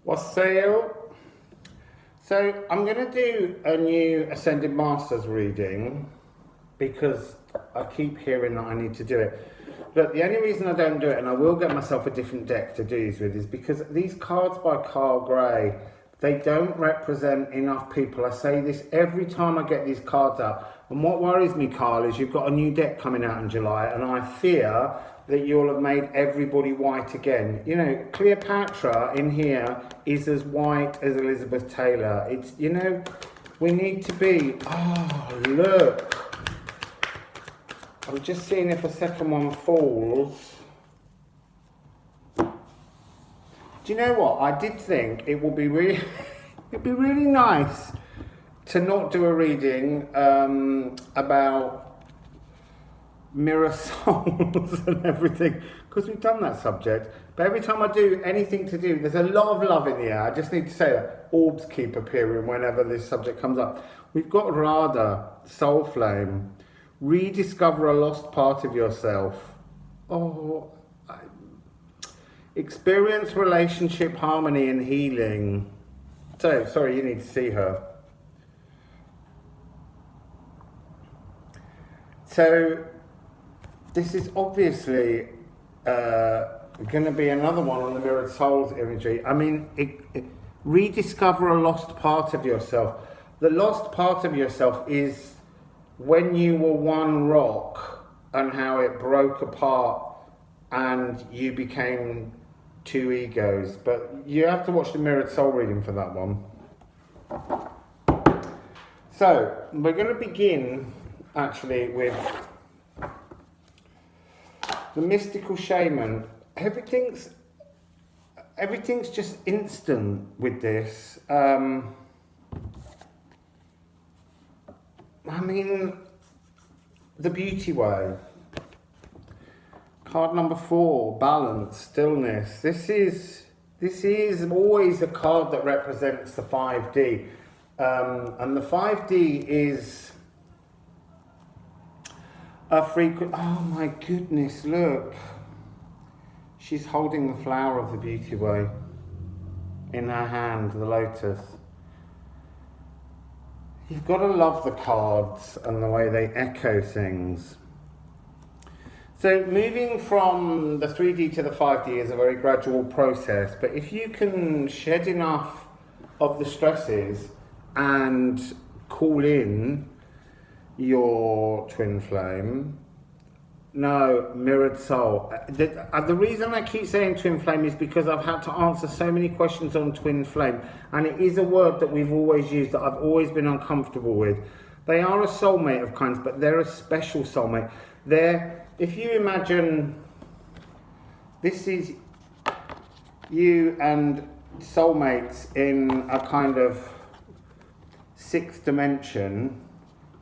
Wassail. So I'm going to do a new Ascended Masters reading because I keep hearing that I need to do it. But the only reason I don't do it, and I will get myself a different deck to do these with, is because these cards by Carl Gray, they don't represent enough people. I say this every time I get these cards out. And what worries me, Carl, is you've got a new deck coming out in July, and I fear that you'll have made everybody white again. You know, Cleopatra in here is as white as Elizabeth Taylor. It's, you know, we need to be, oh, look. I'm just seeing if a second one falls. Do you know what? I did think it would be really, it'd be really nice to not do a reading about mirror souls and everything, because we've done that subject. But every time I do anything to do, there's a lot of love in the air. I just need to say that orbs keep appearing whenever this subject comes up. We've got Radha, Soul Flame. Rediscover a lost part of yourself. Oh, experience relationship harmony and healing. So, sorry, you need to see her. So, this is obviously going to be another one on the Mirrored Souls imagery. I mean, rediscover a lost part of yourself. The lost part of yourself is when you were one rock and how it broke apart and you became two egos. But you have to watch the Mirrored Soul reading for that one. So we're going to begin actually with the mystical shaman. Everything's just instant with this. I mean, the beauty way. Card number 4, balance, stillness. This is always a card that represents the 5D. And the 5D is a frequent, oh my goodness, look. She's holding the flower of the beauty way in her hand, the lotus. You've got to love the cards and the way they echo things. So moving from the 3D to the 5D is a very gradual process, but if you can shed enough of the stresses and call in your twin flame, no, mirrored soul. The reason I keep saying twin flame is because I've had to answer so many questions on twin flame, and it is a word that we've always used that I've always been uncomfortable with. They are a soulmate of kinds, but they're a special soulmate. If you imagine this is you and soulmates in a kind of 6th dimension,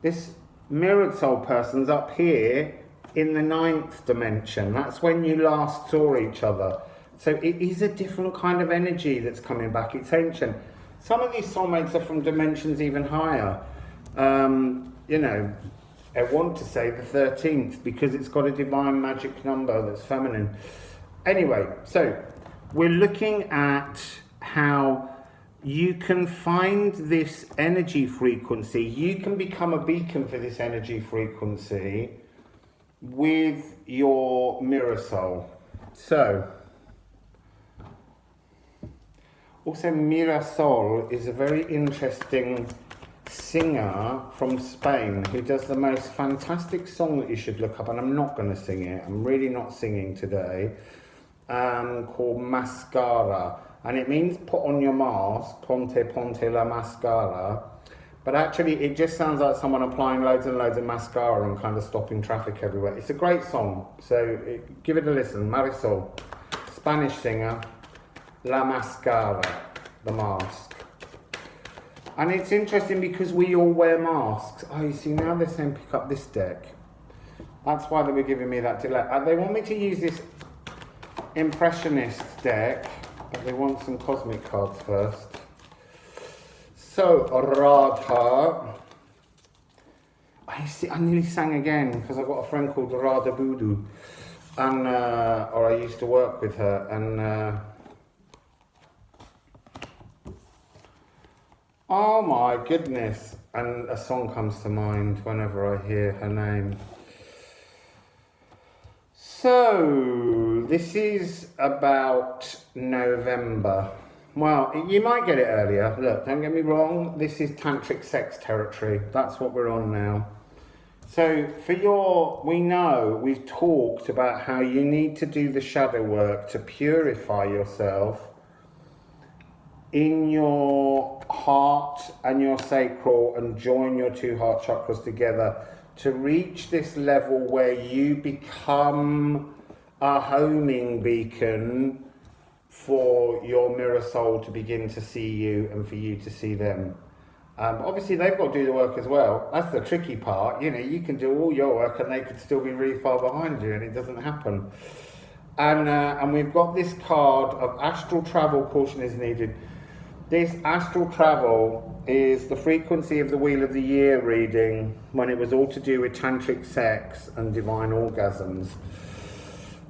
this mirrored soul person's up here in the 9th dimension. That's when you last saw each other. So it is a different kind of energy that's coming back. It's ancient. Some of these soulmates are from dimensions even higher. You know, I want to say the 13th because it's got a divine magic number that's feminine. Anyway, so we're looking at how you can find this energy frequency. You can become a beacon for this energy frequency with your mirror soul. So, also Mirror Soul is a very interesting singer from Spain who does the most fantastic song that you should look up, and I'm not going to sing it, I'm really not singing today, called Mascara, and it means put on your mask, ponte la mascara. But actually, it just sounds like someone applying loads and loads of mascara and kind of stopping traffic everywhere. It's a great song, so give it a listen. Marisol, Spanish singer, La Mascara, the mask. And it's interesting because we all wear masks. Oh, you see, now they're saying pick up this deck. That's why they were giving me that delay. They want me to use this Impressionist deck, but they want some cosmic cards first. So, Radha. I nearly sang again because I've got a friend called Radha Boodoo, and or I used to work with her, and Oh my goodness. And a song comes to mind whenever I hear her name. So, this is about November. Well, you might get it earlier. Look, don't get me wrong, this is tantric sex territory. That's what we're on now. So, we know, we've talked about how you need to do the shadow work to purify yourself in your heart and your sacral and join your two heart chakras together to reach this level where you become a homing beacon for your mirror soul to begin to see you and for you to see them. Obviously they've got to do the work as well. That's the tricky part. You know, you can do all your work and they could still be really far behind you and it doesn't happen. And we've got this card of astral travel, caution is needed. This astral travel is the frequency of the Wheel of the Year reading when it was all to do with tantric sex and divine orgasms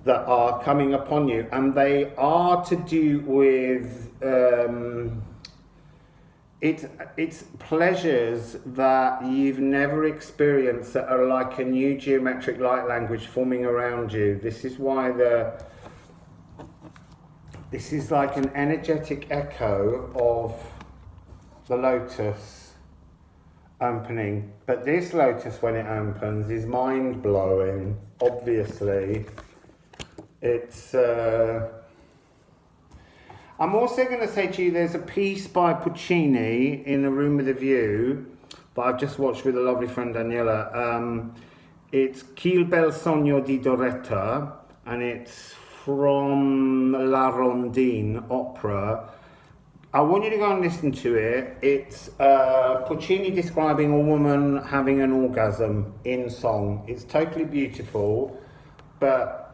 that are coming upon you, and they are to do with it's pleasures that you've never experienced that are like a new geometric light language forming around you. This is why this is like an energetic echo of the lotus opening. But this lotus, when it opens, is mind-blowing, obviously. It's... I'm also going to say to you, there's a piece by Puccini in A Room with a View that I've just watched with a lovely friend, Daniela. It's Chi bel sogno di Doretta, and it's from La Rondine opera. I want you to go and listen to it. It's Puccini describing a woman having an orgasm in song. It's totally beautiful, but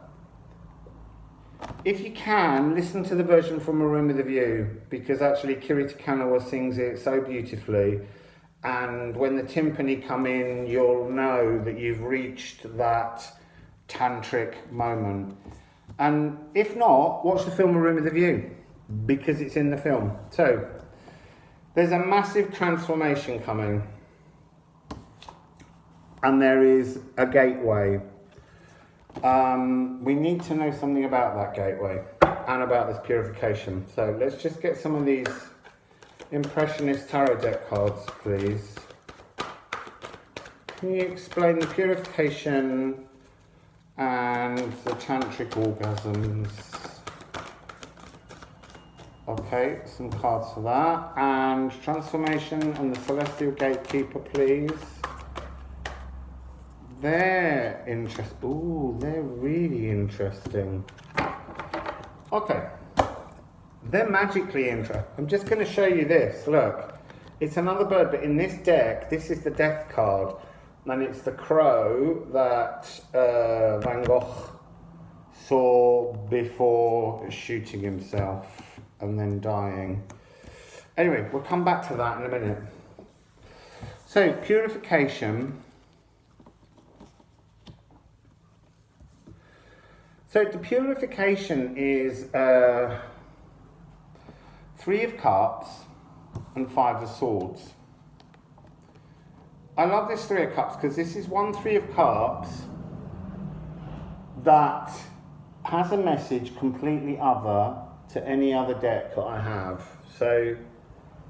if you can, listen to the version from A Room with a View, because actually Kirita Kanawa sings it so beautifully, and when the timpani come in, you'll know that you've reached that tantric moment. And if not, watch the film A Room with a View, because it's in the film. So, there's a massive transformation coming, and there is a gateway. We need to know something about that gateway and about this purification. So let's just get some of these Impressionist tarot deck cards, please. Can you explain the purification and the tantric orgasms? Okay, some cards for that. And transformation and the celestial gatekeeper, please. They're interesting. Ooh, they're really interesting. Okay. They're magically interesting. I'm just going to show you this. Look. It's another bird, but in this deck, this is the death card. And it's the crow that Van Gogh saw before shooting himself and then dying. Anyway, we'll come back to that in a minute. So, purification. So the purification is 3 of Cups and 5 of Swords. I love this 3 of Cups because this is one 3 of Cups that has a message completely other to any other deck that I have. So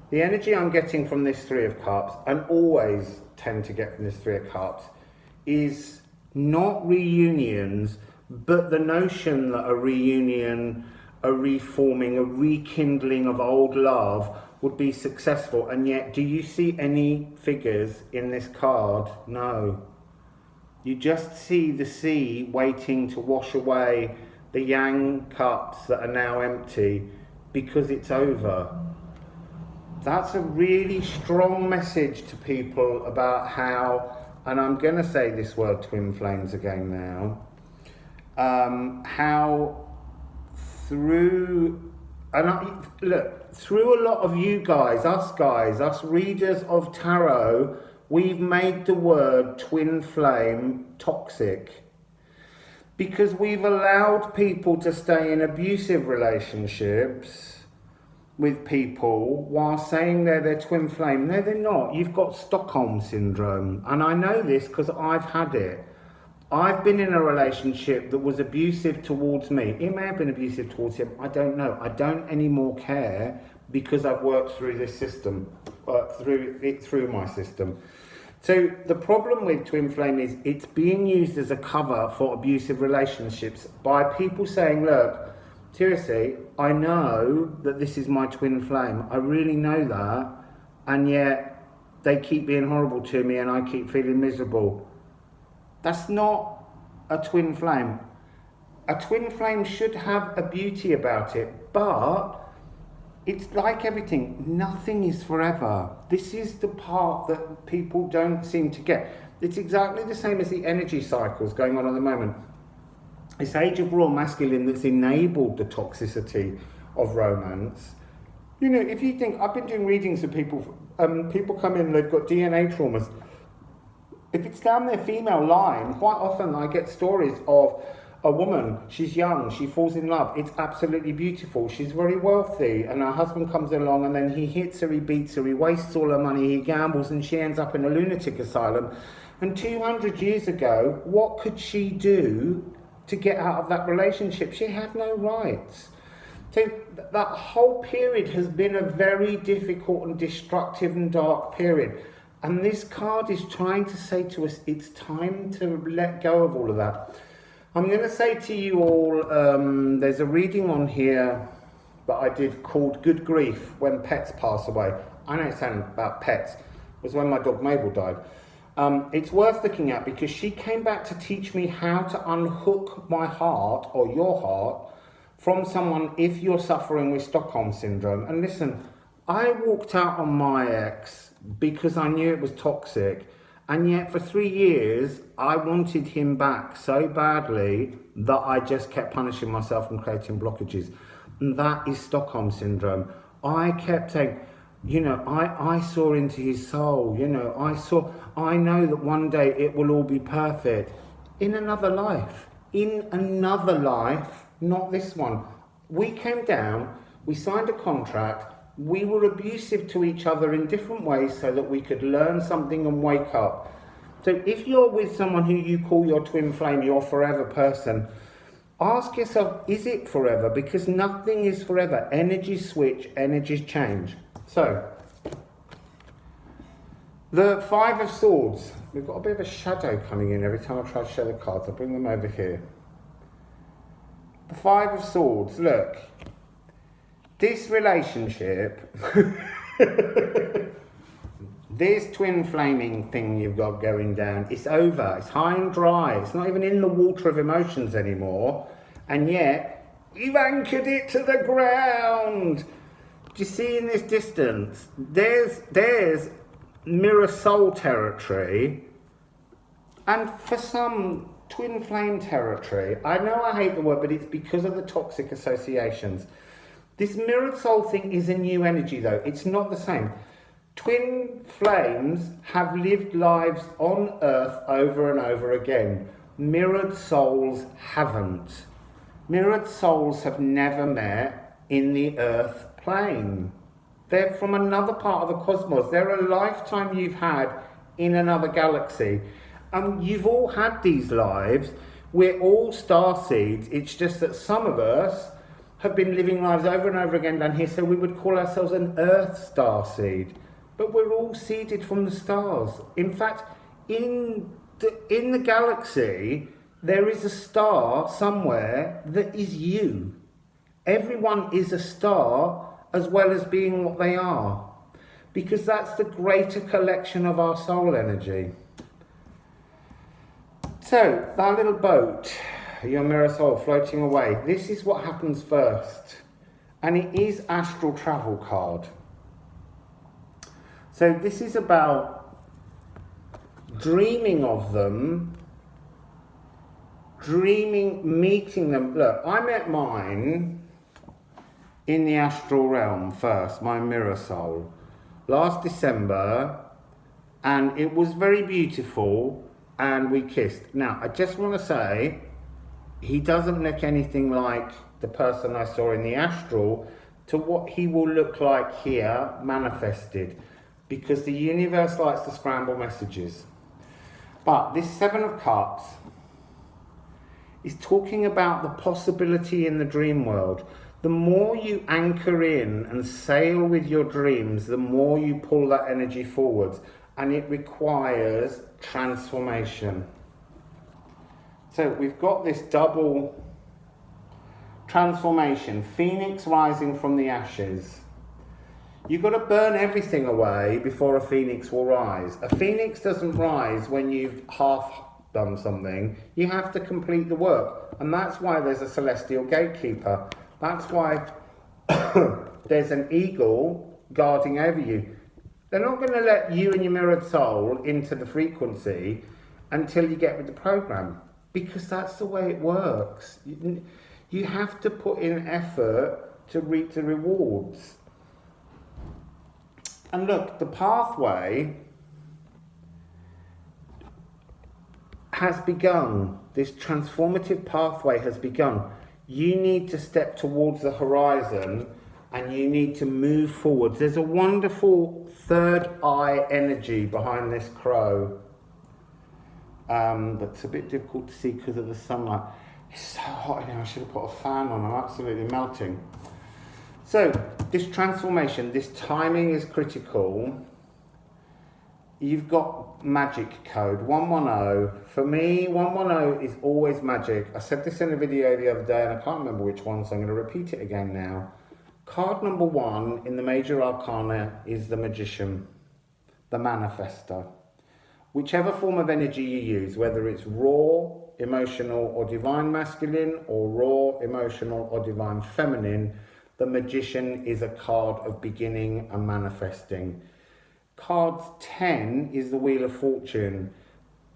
the energy I'm getting from this 3 of Cups, and always tend to get from this 3 of Cups, is not reunions, but the notion that a reunion, a reforming, a rekindling of old love would be successful. And yet, do you see any figures in this card? No. You just see the sea waiting to wash away the yang cups that are now empty because it's over. That's a really strong message to people about how, and I'm going to say this word twin flames again now, how through a lot of you guys, us readers of tarot, we've made the word twin flame toxic because we've allowed people to stay in abusive relationships with people while saying they're their twin flame. No, they're not. You've got Stockholm Syndrome. And I know this because I've had it. I've been in a relationship that was abusive towards me. It may have been abusive towards him. I don't know. I don't anymore care because I've worked through this system, through my system. So the problem with twin flame is it's being used as a cover for abusive relationships by people saying, look, seriously, I know that this is my twin flame. I really know that. And yet they keep being horrible to me and I keep feeling miserable. That's not a twin flame. A twin flame should have a beauty about it, but it's like everything. Nothing is forever. This is the part that people don't seem to get. It's exactly the same as the energy cycles going on at the moment. This age of raw masculine that's enabled the toxicity of romance. You know, if you think, I've been doing readings with people, people come in, they've got DNA traumas. If it's down their female line, quite often I get stories of a woman, she's young, she falls in love, it's absolutely beautiful, she's very wealthy, and her husband comes along and then he hits her, he beats her, he wastes all her money, he gambles, and she ends up in a lunatic asylum. And 200 years ago, what could she do to get out of that relationship? She had no rights. So that whole period has been a very difficult and destructive and dark period. And this card is trying to say to us, it's time to let go of all of that. I'm going to say to you all, there's a reading on here that I did called Good Grief, When Pets Pass Away. I know it's something about pets. It was when my dog Mabel died. It's worth looking at because she came back to teach me how to unhook my heart or your heart from someone if you're suffering with Stockholm Syndrome. And listen, I walked out on my ex because I knew it was toxic, and yet for 3 years I wanted him back so badly that I just kept punishing myself and creating blockages. And that is Stockholm Syndrome. I kept saying, you know, I saw into his soul, you know, I know that one day it will all be perfect. In another life, not this one. We came down, we signed a contract, we were abusive to each other in different ways so that we could learn something and wake up. So if you're with someone who you call your twin flame, your forever person, ask yourself, is it forever? Because nothing is forever. Energies switch, energies change. So, the Five of Swords. We've got a bit of a shadow coming in every time I try to show the cards. I'll bring them over here. The Five of Swords. Look, this relationship, this twin flaming thing you've got going down, it's over. It's high and dry. It's not even in the water of emotions anymore. And yet, you've anchored it to the ground. Do you see in this distance? There's mirror soul territory, and for some, twin flame territory. I know I hate the word, but it's because of the toxic associations. This mirrored soul thing is a new energy though. It's not the same. Twin flames have lived lives on Earth over and over again. Mirrored souls haven't. Mirrored souls have never met in the Earth plane. They're from another part of the cosmos. They're a lifetime you've had in another galaxy. You've all had these lives. We're all starseeds. It's just that some of us have been living lives over and over again down here, so we would call ourselves an Earth starseed. But we're all seeded from the stars. In fact, in the galaxy, there is a star somewhere that is you. Everyone is a star as well as being what they are, because that's the greater collection of our soul energy. So, that little boat, your mirror soul floating away, this is what happens first. And it is astral travel card. So this is about dreaming of them, meeting them. Look, I met mine in the astral realm first, my mirror soul, last December, and it was very beautiful, and we kissed. Now, I just want to say, he doesn't look anything like the person I saw in the astral, to what he will look like here manifested, because the universe likes to scramble messages. But this Seven of Cups is talking about the possibility in the dream world. The more you anchor in and sail with your dreams, the more you pull that energy forwards, and it requires transformation. So we've got this double transformation, phoenix rising from the ashes. You've got to burn everything away before a phoenix will rise. A phoenix doesn't rise when you've half done something. You have to complete the work, and that's why there's a celestial gatekeeper. That's why there's an eagle guarding over you. They're not going to let you and your mirrored soul into the frequency until you get with the program, because that's the way it works. You have to put in effort to reap the rewards. And look, the pathway has begun. This transformative pathway has begun. You need to step towards the horizon and you need to move forwards. There's a wonderful third eye energy behind this crow. That's a bit difficult to see because of the sunlight. It's so hot in here, I should have put a fan on, I'm absolutely melting. So, this transformation, this timing is critical. You've got magic code, 110. For me, 110 is always magic. I said this in a video the other day and I can't remember which one, so I'm going to repeat it again now. Card number 1 in the major arcana is the magician, the manifester. Whichever form of energy you use, whether it's raw, emotional or divine masculine, or raw, emotional or divine feminine, the magician is a card of beginning and manifesting. Card 10 is the Wheel of Fortune,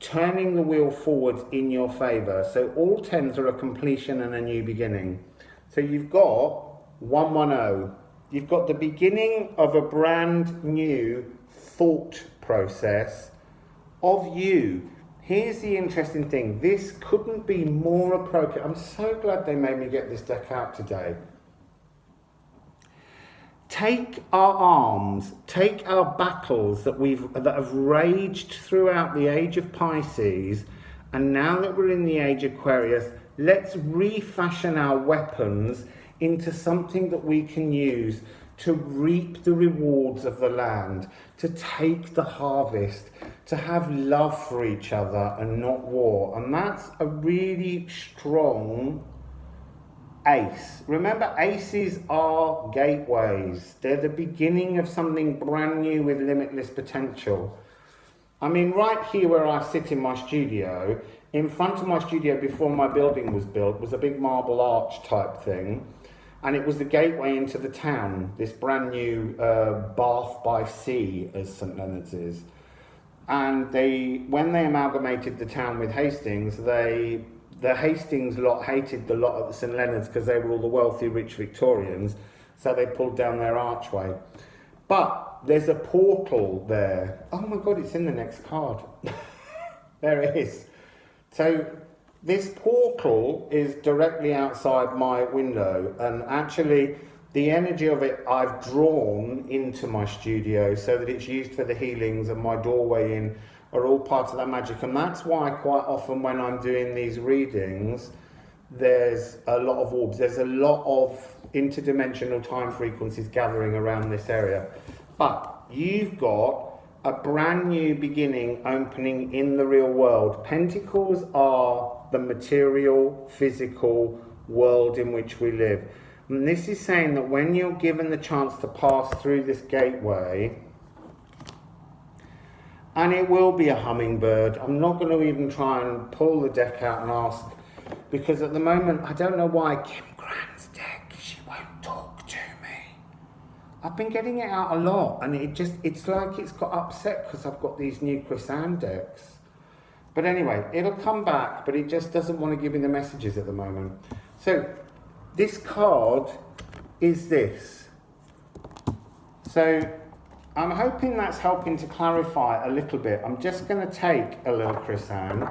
turning the wheel forwards in your favour. So all 10s are a completion and a new beginning. So you've got 110. You've got the beginning of a brand new thought process of you. Here's the interesting thing. This couldn't be more appropriate. I'm so glad they made me get this deck out today. Take our arms, take our battles that have raged throughout the age of Pisces, and now that we're in the age of Aquarius, let's refashion our weapons into something that we can use to reap the rewards of the land, to take the harvest, to have love for each other and not war. And that's a really strong ace. Remember, aces are gateways. They're the beginning of something brand new with limitless potential. I mean, right here where I sit in my studio, in front of my studio before my building was built was a big marble arch type thing. And it was the gateway into the town, this brand new Bath by Sea, as St Leonard's is. And when they amalgamated the town with Hastings, the Hastings lot hated the lot at the St Leonard's because they were all the wealthy, rich Victorians, so they pulled down their archway. But there's a portal there. Oh my God, it's in the next card. There it is. So this portal is directly outside my window, and actually the energy of it I've drawn into my studio so that it's used for the healings, and my doorway in are all parts of that magic. And that's why quite often when I'm doing these readings, there's a lot of orbs, there's a lot of interdimensional time frequencies gathering around this area. But you've got a brand new beginning opening in the real world. Pentacles are the material, physical world in which we live. And this is saying that when you're given the chance to pass through this gateway, and it will be a hummingbird. I'm not going to even try and pull the deck out and ask, because at the moment, I don't know why Kim Grant's deck, she won't talk to me. I've been getting it out a lot, and it's like it's got upset because I've got these new Chrysan decks. But anyway, it'll come back, but it just doesn't want to give me the messages at the moment. So this card is this. So I'm hoping that's helping to clarify a little bit. I'm just going to take a little Chrysan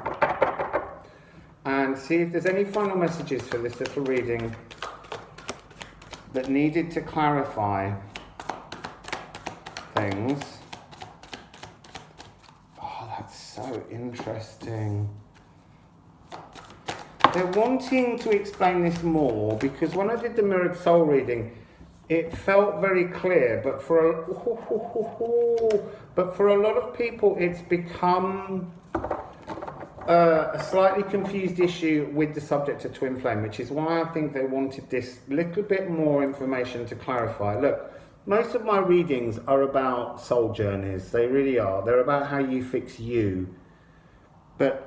and see if there's any final messages for this little reading. that needed to clarify things. Oh, that's so interesting. They're wanting to explain this more because when I did the mirrored soul reading, it felt very clear, but for a lot of people, it's become a slightly confused issue with the subject of twin flame, which is why I think they wanted this little bit more information to clarify. Look, most of my readings are about soul journeys. They really are. They're about how you fix you. But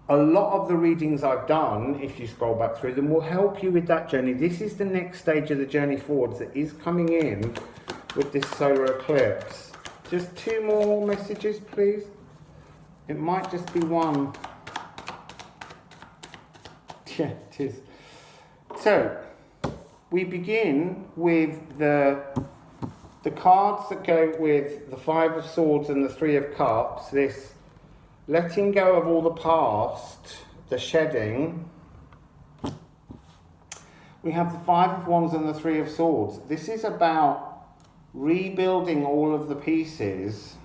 a lot of the readings I've done, if you scroll back through them, will help you with that journey. This is the next stage of the journey forwards that is coming in with this solar eclipse. Just 2 more messages, please. It might just be one. Yeah, it is. So, we begin with the cards that go with the 5 of Swords and the 3 of Cups, this letting go of all the past, the shedding. We have the 5 of Wands and the 3 of Swords. This is about rebuilding all of the pieces.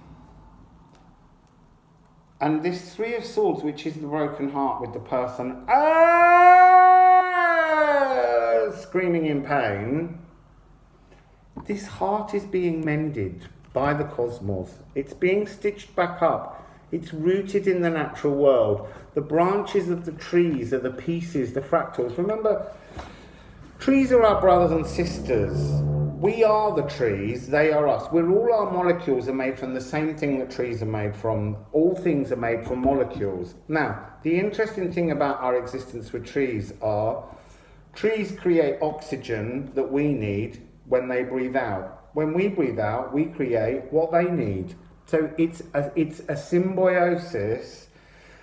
And this 3 of Swords, which is the broken heart with the person screaming in pain, this heart is being mended by the cosmos. It's being stitched back up. It's rooted in the natural world. The branches of the trees are the pieces, the fractals. Remember, trees are our brothers and sisters. We are the trees, they are us. All our molecules are made from the same thing that trees are made from. All things are made from molecules. Now, the interesting thing about our existence with trees are, trees create oxygen that we need when they breathe out. When we breathe out, we create what they need. So it's a symbiosis,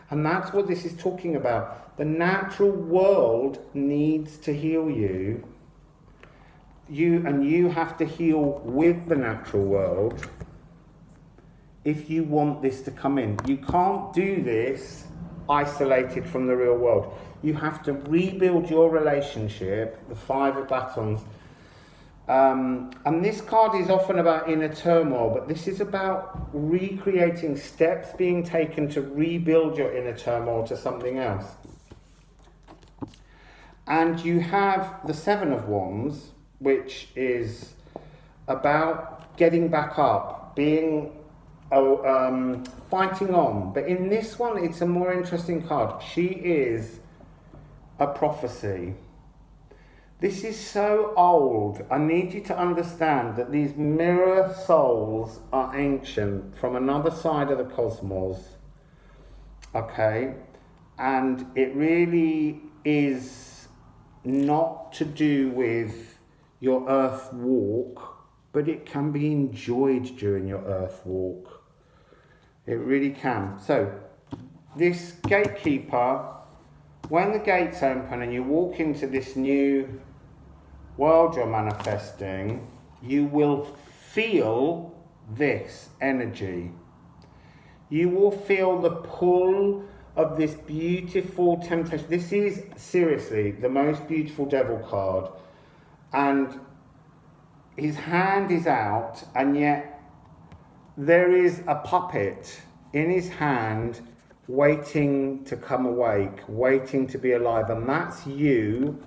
and that's what this is talking about. The natural world needs to heal you. You have to heal with the natural world if you want this to come in. You can't do this isolated from the real world. You have to rebuild your relationship, the 5 of Batons. And this card is often about inner turmoil, but this is about recreating, steps being taken to rebuild your inner turmoil to something else. And you have the 7 of Wands, which is about getting back up, being fighting on. But in this one, it's a more interesting card. She is a prophecy. This is so old. I need you to understand that these mirror souls are ancient from another side of the cosmos. Okay? And it really is not to do with your earth walk, but it can be enjoyed during your earth walk. It really can. So, this gatekeeper, when the gates open and you walk into this new world you're manifesting, you will feel this energy. You will feel the pull of this beautiful temptation. This is seriously the most beautiful devil card. And his hand is out, and yet there is a puppet in his hand waiting to come awake, waiting to be alive. And that's you,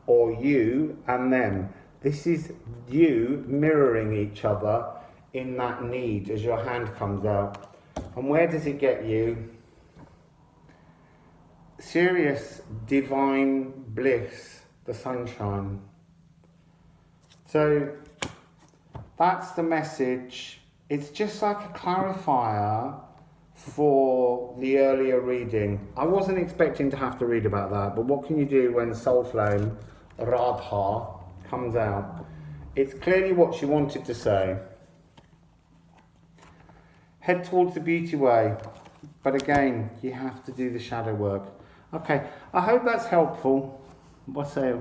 or you and them. This is you mirroring each other in that need as your hand comes out. And where does it get you? Serious divine bliss, the sunshine. So that's the message. It's just like a clarifier for the earlier reading. I wasn't expecting to have to read about that, but what can you do when Soul Flame Radha comes out? It's clearly what she wanted to say. Head towards the beauty way, but again, you have to do the shadow work. Okay, I hope that's helpful. What's that?